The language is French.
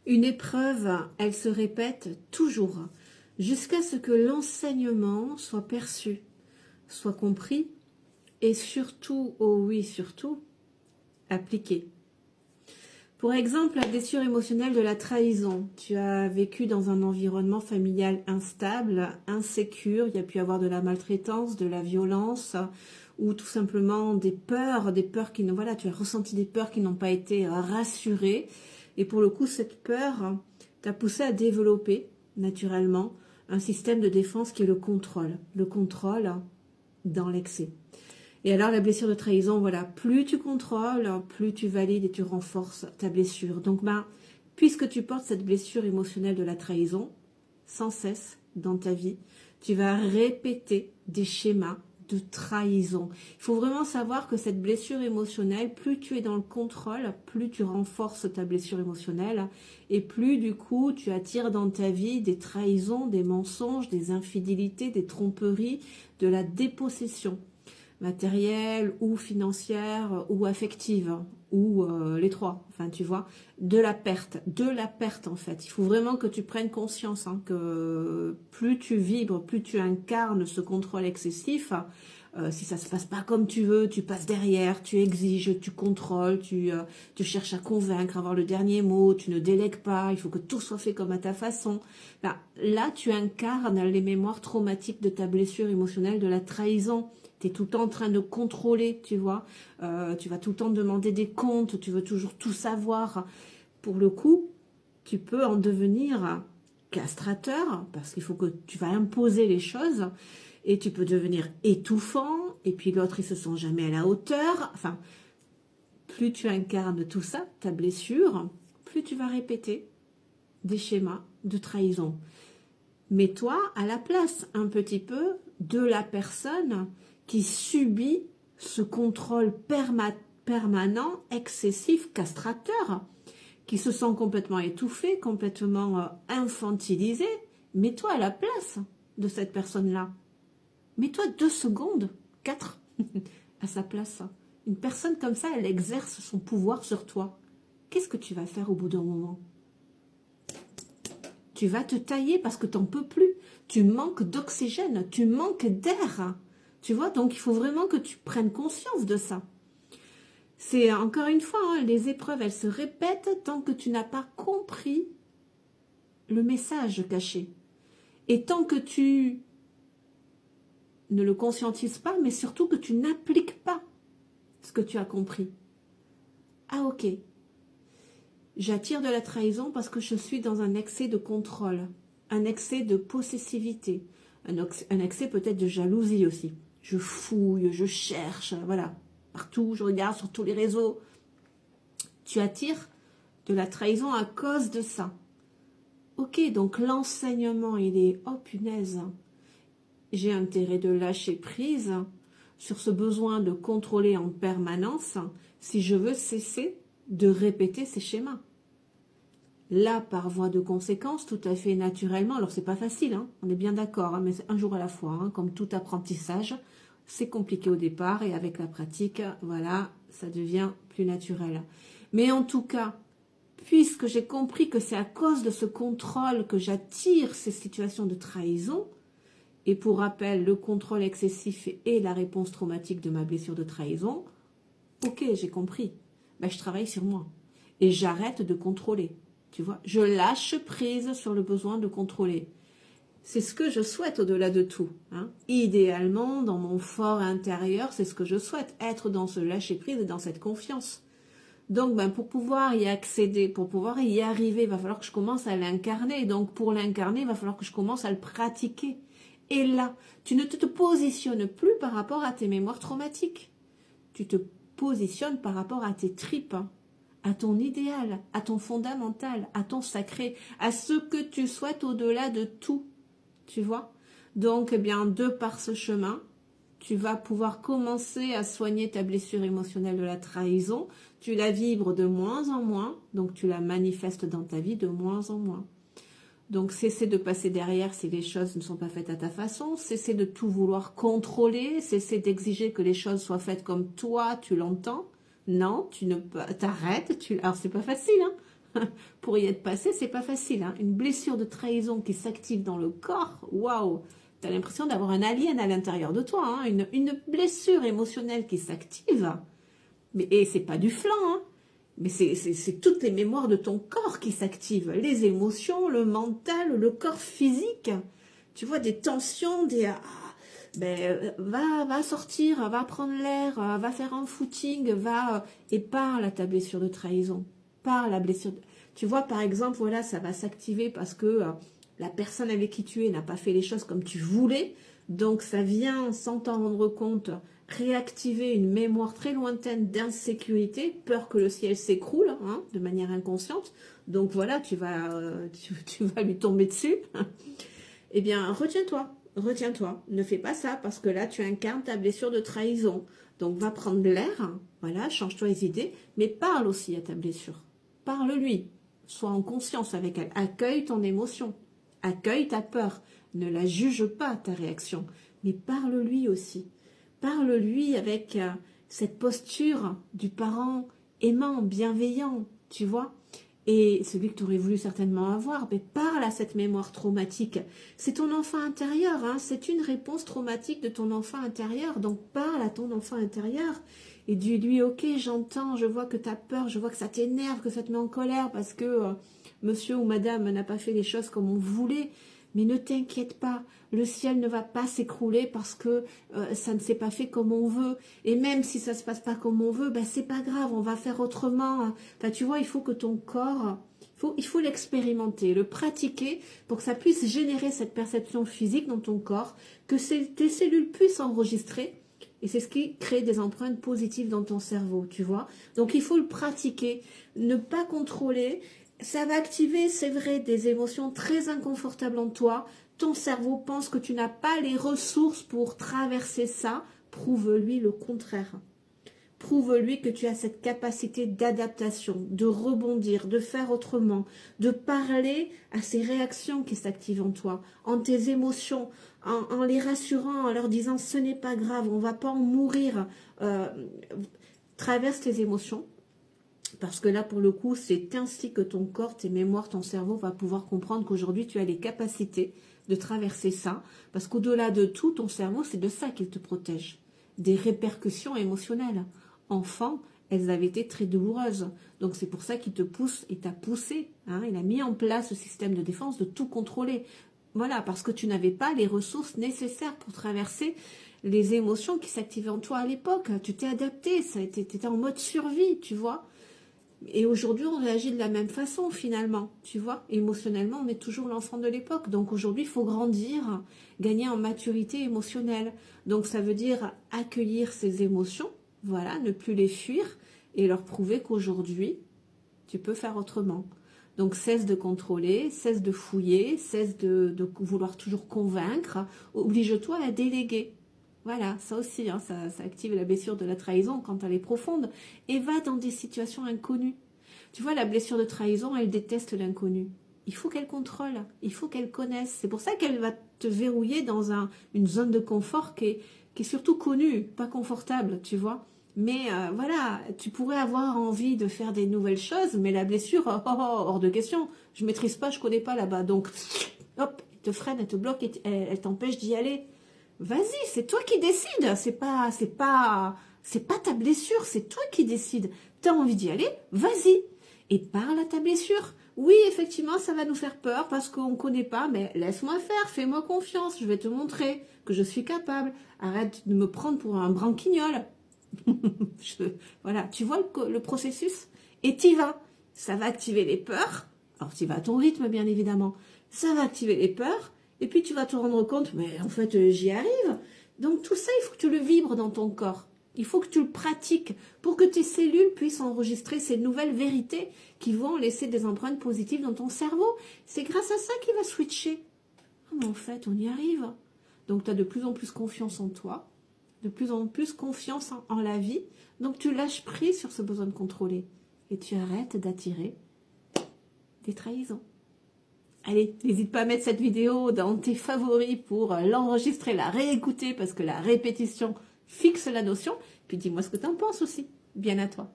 Une épreuve, elle se répète toujours, jusqu'à ce que l'enseignement soit perçu, soit compris, et surtout, oh oui, surtout, appliqué. Pour exemple, la blessure émotionnelle de la trahison. Tu as vécu dans un environnement familial instable, insécure, il y a pu avoir de la maltraitance, de la violence, ou tout simplement des peurs qui n'ont, voilà, tu as ressenti des peurs qui n'ont pas été rassurées. Et pour le coup, cette peur t'a poussé à développer, naturellement, un système de défense qui est le contrôle dans l'excès. Et alors la blessure de trahison, voilà, plus tu contrôles, plus tu valides et tu renforces ta blessure. Donc puisque tu portes cette blessure émotionnelle de la trahison, sans cesse dans ta vie, tu vas répéter des schémas de trahison. Il faut vraiment savoir que cette blessure émotionnelle, plus tu es dans le contrôle, plus tu renforces ta blessure émotionnelle et plus du coup tu attires dans ta vie des trahisons, des mensonges, des infidélités, des tromperies, de la dépossession matérielle ou financière ou affective ou les trois, enfin tu vois, de la perte en fait. Il faut vraiment que tu prennes conscience que plus tu vibres, plus tu incarnes ce contrôle excessif. Si ça se passe pas comme tu veux, tu passes derrière, tu exiges, tu contrôles, tu cherches à convaincre, avoir le dernier mot, tu ne délègues pas, il faut que tout soit fait comme à ta façon. Là, tu incarnes les mémoires traumatiques de ta blessure émotionnelle, de la trahison. Tu es tout le temps en train de contrôler, tu vois. Tu vas tout le temps demander des comptes, tu veux toujours tout savoir. Pour le coup, tu peux en devenir castrateur, parce qu'il faut que tu vas imposer les choses, et tu peux devenir étouffant, et puis l'autre, il se sent jamais à la hauteur. Enfin, plus tu incarnes tout ça, ta blessure, plus tu vas répéter des schémas de trahison. Mets-toi à la place un petit peu de la personne qui subit ce contrôle permanent, excessif, castrateur, qui se sent complètement étouffé, complètement infantilisé. Mets-toi à la place de cette personne-là. Mets-toi 2 secondes, 4, à sa place. Une personne comme ça, elle exerce son pouvoir sur toi. Qu'est-ce que tu vas faire au bout d'un moment ? Tu vas te tailler parce que tu n'en peux plus. Tu manques d'oxygène, tu manques d'air. Tu vois, donc il faut vraiment que tu prennes conscience de ça. C'est encore une fois, les épreuves, elles se répètent tant que tu n'as pas compris le message caché. Et tant que tu ne le conscientises pas, mais surtout que tu n'appliques pas ce que tu as compris. Ah ok, j'attire de la trahison parce que je suis dans un excès de contrôle, un excès de possessivité, un excès peut-être de jalousie aussi. Je fouille, je cherche, voilà, partout, je regarde sur tous les réseaux. Tu attires de la trahison à cause de ça. Ok, donc l'enseignement, il est, oh punaise, j'ai intérêt de lâcher prise sur ce besoin de contrôler en permanence si je veux cesser de répéter ces schémas. Là, par voie de conséquence, tout à fait naturellement, alors c'est pas facile, on est bien d'accord, mais c'est un jour à la fois, comme tout apprentissage, c'est compliqué au départ et avec la pratique, voilà, ça devient plus naturel. Mais en tout cas, puisque j'ai compris que c'est à cause de ce contrôle que j'attire ces situations de trahison, et pour rappel, le contrôle excessif est la réponse traumatique de ma blessure de trahison, ok, j'ai compris, je travaille sur moi et j'arrête de contrôler. Tu vois, je lâche prise sur le besoin de contrôler. C'est ce que je souhaite au-delà de tout. Idéalement, dans mon fort intérieur, c'est ce que je souhaite, être dans ce lâcher-prise et dans cette confiance. Donc, pour pouvoir y accéder, pour pouvoir y arriver, il va falloir que je commence à l'incarner. Donc, pour l'incarner, il va falloir que je commence à le pratiquer. Et là, tu ne te positionnes plus par rapport à tes mémoires traumatiques. Tu te positionnes par rapport à tes tripes, à ton idéal, à ton fondamental, à ton sacré, à ce que tu souhaites au-delà de tout, tu vois. Donc, de par ce chemin, tu vas pouvoir commencer à soigner ta blessure émotionnelle de la trahison, tu la vibres de moins en moins, donc tu la manifestes dans ta vie de moins en moins. Donc, cesser de passer derrière si les choses ne sont pas faites à ta façon, cesser de tout vouloir contrôler, cesser d'exiger que les choses soient faites comme toi, tu l'entends. Non, tu ne peux, t'arrêtes, alors c'est pas facile, pour y être passé, c'est pas facile. Hein. Une blessure de trahison qui s'active dans le corps, waouh, tu as l'impression d'avoir un alien à l'intérieur de toi. Hein. Une blessure émotionnelle qui s'active, et c'est pas du flan, hein. Mais c'est toutes les mémoires de ton corps qui s'activent, les émotions, le mental, le corps physique. Tu vois, des tensions, va sortir, va prendre l'air, va faire un footing, et parle à ta blessure de trahison. Parle à la blessure. Tu vois, par exemple, voilà, ça va s'activer parce que la personne avec qui tu es n'a pas fait les choses comme tu voulais. Donc, ça vient, sans t'en rendre compte, réactiver une mémoire très lointaine d'insécurité, peur que le ciel s'écroule, hein, de manière inconsciente. Donc, voilà, tu vas lui tomber dessus. Eh bien, retiens-toi, ne fais pas ça, parce que là, tu incarnes ta blessure de trahison. Donc, va prendre de l'air, voilà, change-toi les idées, mais parle aussi à ta blessure. Parle-lui, sois en conscience avec elle, accueille ton émotion, accueille ta peur, ne la juge pas, ta réaction, mais parle-lui aussi. Parle-lui avec cette posture du parent aimant, bienveillant, tu vois. Et celui que tu aurais voulu certainement avoir, mais parle à cette mémoire traumatique. C'est ton enfant intérieur, hein, c'est une réponse traumatique de ton enfant intérieur. Donc parle à ton enfant intérieur et dis-lui, ok, j'entends, je vois que tu as peur, je vois que ça t'énerve, que ça te met en colère parce que monsieur ou madame n'a pas fait les choses comme on voulait. Mais ne t'inquiète pas, le ciel ne va pas s'écrouler parce que ça ne s'est pas fait comme on veut. Et même si ça ne se passe pas comme on veut, ben c'est pas grave, on va faire autrement. Enfin, tu vois, il faut que ton corps, il faut l'expérimenter, le pratiquer pour que ça puisse générer cette perception physique dans ton corps, que tes cellules puissent enregistrer. Et c'est ce qui crée des empreintes positives dans ton cerveau, tu vois. Donc, il faut le pratiquer, ne pas contrôler. Ça va activer, c'est vrai, des émotions très inconfortables en toi. Ton cerveau pense que tu n'as pas les ressources pour traverser ça. Prouve-lui le contraire. Prouve-lui que tu as cette capacité d'adaptation, de rebondir, de faire autrement, de parler à ces réactions qui s'activent en toi, en tes émotions, en les rassurant, en leur disant ce n'est pas grave, on ne va pas en mourir. Traverse tes émotions. Parce que là, pour le coup, c'est ainsi que ton corps, tes mémoires, ton cerveau va pouvoir comprendre qu'aujourd'hui, tu as les capacités de traverser ça. Parce qu'au-delà de tout, ton cerveau, c'est de ça qu'il te protège. Des répercussions émotionnelles. Enfant, elles avaient été très douloureuses. Donc, c'est pour ça qu'il te pousse et t'a poussé. Hein, il a mis en place ce système de défense de tout contrôler. Voilà, parce que tu n'avais pas les ressources nécessaires pour traverser les émotions qui s'activaient en toi à l'époque. Tu t'es adapté, tu étais en mode survie, tu vois. Et aujourd'hui, on réagit de la même façon, finalement, tu vois. Émotionnellement, on est toujours l'enfant de l'époque. Donc aujourd'hui, il faut grandir, gagner en maturité émotionnelle. Donc ça veut dire accueillir ses émotions, voilà, ne plus les fuir et leur prouver qu'aujourd'hui, tu peux faire autrement. Donc cesse de contrôler, cesse de fouiller, cesse de vouloir toujours convaincre, oblige-toi à déléguer. Voilà, ça aussi, hein, ça active la blessure de la trahison quand elle est profonde. Et va dans des situations inconnues. Tu vois, la blessure de trahison, elle déteste l'inconnu. Il faut qu'elle contrôle, il faut qu'elle connaisse. C'est pour ça qu'elle va te verrouiller dans une zone de confort qui est surtout connue, pas confortable, tu vois. Mais voilà, tu pourrais avoir envie de faire des nouvelles choses, mais la blessure, hors de question. Je maîtrise pas, je connais pas là-bas. Donc, hop, elle te freine, elle te bloque, elle t'empêche d'y aller. Vas-y, c'est toi qui décides. C'est pas ta blessure, c'est toi qui décides. T'as envie d'y aller, vas-y. Et parle à ta blessure. Oui, effectivement, ça va nous faire peur parce qu'on ne connaît pas, mais laisse-moi faire, fais-moi confiance, je vais te montrer que je suis capable. Arrête de me prendre pour un branquignol. Voilà, tu vois le processus? Et t'y vas. Ça va activer les peurs. Alors, t'y vas à ton rythme, bien évidemment. Ça va activer les peurs. Et puis, tu vas te rendre compte, mais en fait, j'y arrive. Donc, tout ça, il faut que tu le vibres dans ton corps. Il faut que tu le pratiques pour que tes cellules puissent enregistrer ces nouvelles vérités qui vont laisser des empreintes positives dans ton cerveau. C'est grâce à ça qu'il va switcher. Ah, mais en fait, on y arrive. Donc, tu as de plus en plus confiance en toi, de plus en plus confiance en la vie. Donc, tu lâches prise sur ce besoin de contrôler. Et tu arrêtes d'attirer des trahisons. Allez, n'hésite pas à mettre cette vidéo dans tes favoris pour l'enregistrer, la réécouter, parce que la répétition fixe la notion. Puis dis-moi ce que tu en penses aussi. Bien à toi.